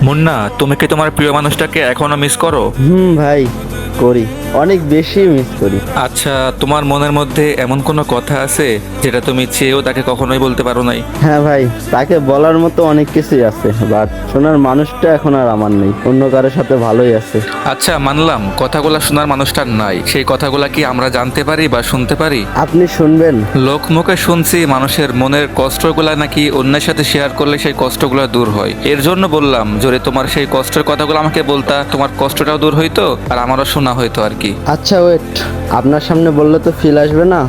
মুন্না, তুমি কি তোমার প্রিয় মানুষটাকে এখনো মিস করো? ভাই, করি। অনেক বেশি মিস করি। আচ্ছা, তোমার মনের মধ্যে এমন কোনো কথা আছে যেটা তুমি চেয়েও তাকে কখনোই বলতে পারো নাই? হ্যাঁ ভাই, তাকে বলার মতো অনেক কিছুই আছে, বাট শোনার মানুষটা এখন আর আমার নেই। অন্য কারোর সাথে ভালোই আছে। আচ্ছা, মানলাম কথাগুলা শোনার মানুষটার নাই, সেই কথাগুলা কি আমরা জানতে পারি বা শুনতে পারি? আপনি শুনবেন? লোক মুখে শুনছি মানুষের মনের কষ্টগুলা নাকি অন্যের সাথে শেয়ার করলে সেই কষ্টগুলো দূর হয়। এর জন্য বললাম, যদি তোমার সেই কষ্টের কথাগুলো আমাকে বলতা, তোমার কষ্টটাও দূর হইতো আর আমারও শোনা হইতো আর কি। আচ্ছা ওয়েট, আপনার সামনে বললে তো ফিল আসবে না।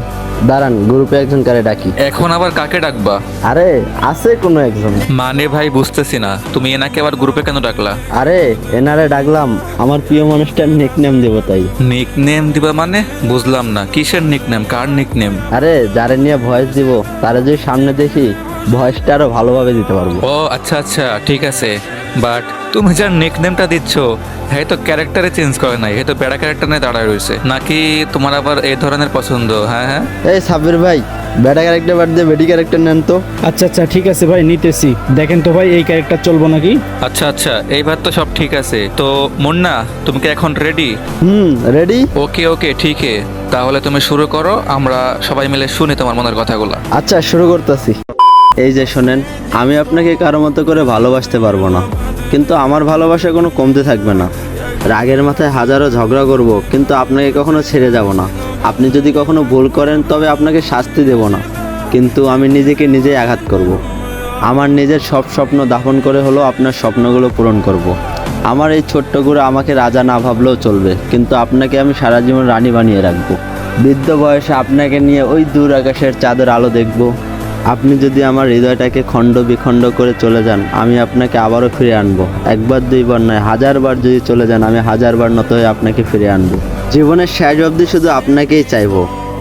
দাঁড়ান, গ্রুপে একজন কারে ডাকি। এখন আবার কাকে ডাকবা? আরে আছে কোনো একজন। মানে ভাই, বুঝতেছি না তুমি এনাকে আবার গ্রুপে কেন ডাকলা? আরে এনারে ডাকলাম আমার প্রিয় মানুষটার নিকনেম দেব তাই। নিকনেম দিবা মানে? বুঝলাম না, কিসের নিকনেম, কার নিকনেম? আরে যারে নিয়ে ভয়েস দিব তারে যদি সামনে দেখি, ভয়েসটা আরো ভালোভাবে দিতে পারবো। ও আচ্ছা আচ্ছা, ঠিক আছে। বাট তুমি যার নিকনেমটা দিচ্ছ, হ্যাঁ তো ক্যারেক্টারে চেঞ্জ করে নাই, হ্যাঁ তো বেড়া ক্যারেক্টার নিয়ে দাঁড়ায় রয়েছে নাকি? তোমার আবার এই ধরনের পছন্দ? হ্যাঁ হ্যাঁ। এই সাব্বির ভাই, বেটা ক্যারেক্টার বাদ দিয়ে বেটি ক্যারেক্টার নেন তো। আচ্ছা আচ্ছা, ঠিক আছে ভাই, নিতেছি। দেখেন তো ভাই, এই ক্যারেক্টার চলবো নাকি? আচ্ছা আচ্ছা, এইবার তো সব ঠিক আছে। তো মুন্না, তুমি কি এখন রেডি? রেডি। ওকে ওকে, ঠিক আছে, তাহলে তুমি শুরু করো, আমরা সবাই মিলে শুনি তোমার মনের কথাগুলো। আচ্ছা শুরু করতেছি। এই যে শোনেন, আমি আপনাকে কারো মতো করে ভালোবাসতে পারবো না, কিন্তু আমার ভালোবাসা কোনো কমতে থাকবে না। রাগের মাথায় হাজারো ঝগড়া করব, কিন্তু আপনাকে কখনো ছেড়ে যাব না। আপনি যদি কখনো ভুল করেন তবে আপনাকে শাস্তি দেব না, কিন্তু আমি নিজেকে নিজেই আঘাত করব। আমার নিজের সব স্বপ্ন দাফন করে হলেও আপনার স্বপ্নগুলো পূরণ করব। আমার এই ছোট্ট গুঁড়ো আমাকে রাজা না ভাবলেও চলবে, কিন্তু আপনাকে আমি সারা জীবন রানী বানিয়ে রাখবো। বৃদ্ধ বয়সে আপনাকে নিয়ে ওই দূর আকাশের চাঁদের আলো দেখব। আপনি যদি আমার হৃদয়টাকে খণ্ড বিখণ্ড করে চলে যান, আমি আপনাকে আবারও ফিরে আনবো। একবার দুইবার নয়, হাজারবার যদি চলে যান, আমি হাজারবার নত হয়ে আপনাকে ফিরে আনবো। জীবনের শেষ অবধি শুধু আপনাকেই চাইবো,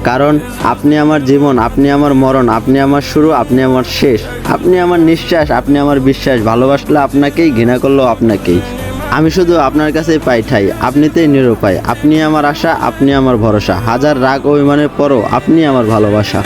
কারণ আপনি আমার জীবন, আপনি আমার মরণ, আপনি আমার শুরু, আপনি আমার শেষ, আপনি আমার নিঃশ্বাস, আপনি আমার বিশ্বাস। ভালোবাসলে আপনাকেই, ঘৃণা করলেও আপনাকেই। আমি শুধু আপনার কাছেই পাই ঠাই, আপনিতেই নিরুপায়। আপনি আমার আশা, আপনি আমার ভরসা। হাজার রাগ অভিমানের পরও আপনি আমার ভালোবাসা।